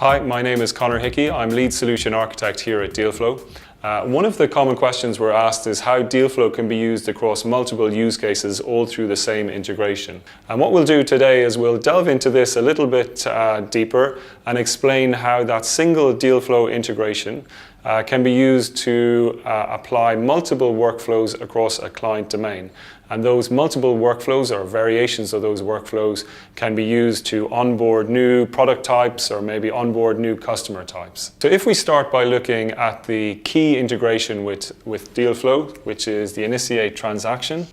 Hi, my name is Conor Hickey. I'm Lead Solution Architect here at Dealflo. One of the common questions we're asked is how Dealflo can be used across multiple use cases all through the same integration. And what we'll do today is we'll delve into this a little bit deeper and explain how that single Dealflo integration can be used to apply multiple workflows across a client domain. And those multiple workflows or variations of those workflows can be used to onboard new product types or maybe onboard new customer types. So if we start by looking at the key integration with Dealflo, which is the Initiate Transaction.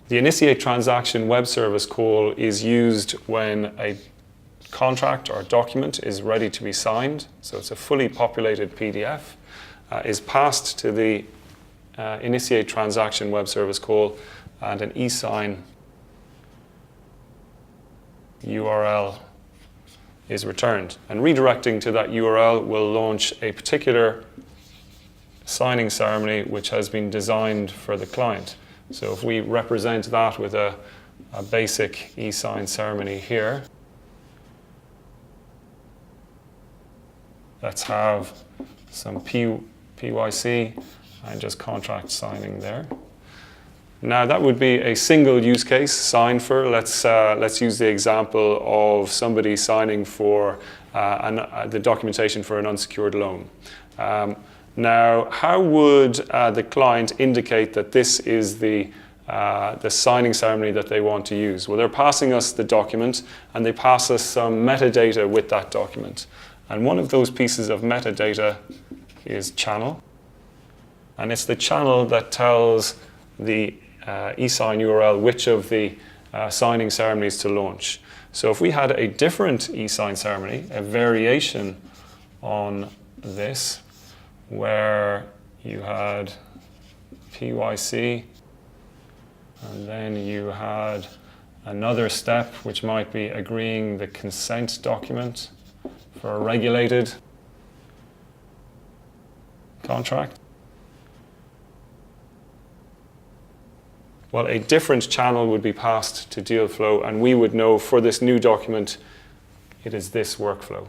The Initiate Transaction web service call is used when a contract or document is ready to be signed. So it's a fully populated PDF, is passed to the Initiate Transaction web service call, and an e-sign URL is returned. And redirecting to that URL will launch a particular signing ceremony which has been designed for the client. So if we represent that with a basic e-sign ceremony here, let's have some PYC and just contract signing there. Now that would be a single use case, sign for. Let's use the example of somebody signing for the documentation for an unsecured loan. Now, how would the client indicate that this is the signing ceremony that they want to use? Well, they're passing us the document and they pass us some metadata with that document. And one of those pieces of metadata is channel. And it's the channel that tells the e-sign URL which of the signing ceremonies to launch. So if we had a different e-sign ceremony, a variation on this, where you had PYC and then you had another step which might be agreeing the consent document for a regulated contract. Well, a different channel would be passed to Dealflo and we would know for this new document it is this workflow.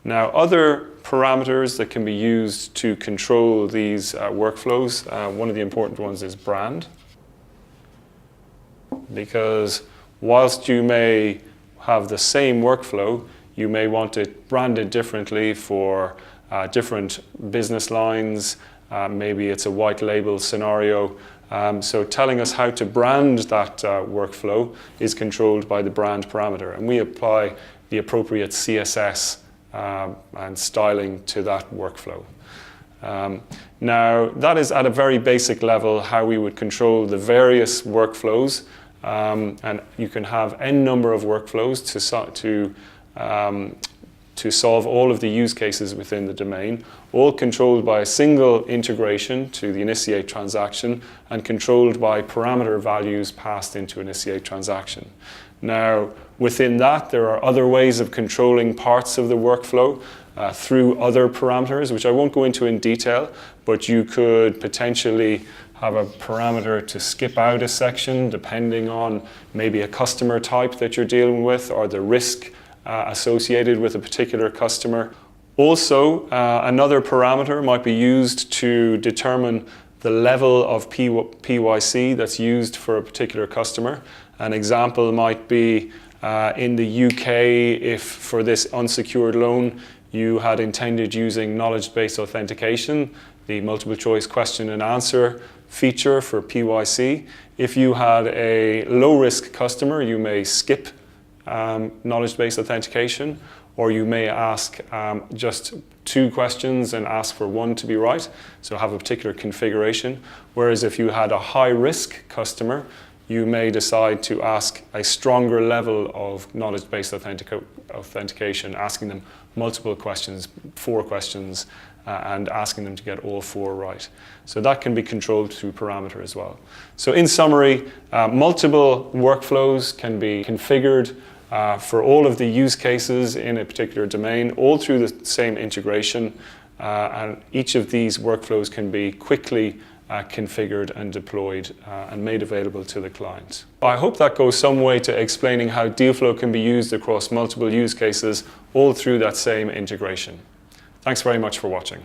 Now, other parameters that can be used to control these workflows, one of the important ones is brand. Because whilst you may have the same workflow, you may want it branded differently for different business lines. Maybe it's a white label scenario. So telling us how to brand that workflow is controlled by the brand parameter. And we apply the appropriate CSS and styling to that workflow. Now, that is at a very basic level how we would control the various workflows. And you can have n number of workflows to solve all of the use cases within the domain, all controlled by a single integration to the Initiate Transaction and controlled by parameter values passed into Initiate Transaction. Now, within that, there are other ways of controlling parts of the workflow through other parameters, which I won't go into in detail, but you could potentially have a parameter to skip out a section depending on maybe a customer type that you're dealing with or the risk associated with a particular customer. Also, another parameter might be used to determine the level of PYC that's used for a particular customer. An example might be in the UK, if for this unsecured loan you had intended using knowledge-based authentication, the multiple choice question and answer feature for PYC. If you had a low-risk customer, you may skip knowledge-based authentication, or you may ask just 2 questions and ask for 1 to be right, so have a particular configuration. Whereas if you had a high-risk customer, you may decide to ask a stronger level of knowledge-based authentication, asking them multiple questions, 4 questions, and asking them to get all 4 right. So that can be controlled through parameter as well. So in summary, multiple workflows can be configured for all of the use cases in a particular domain, all through the same integration, and each of these workflows can be quickly configured and deployed and made available to the client. I hope that goes some way to explaining how Dealflo can be used across multiple use cases all through that same integration. Thanks very much for watching.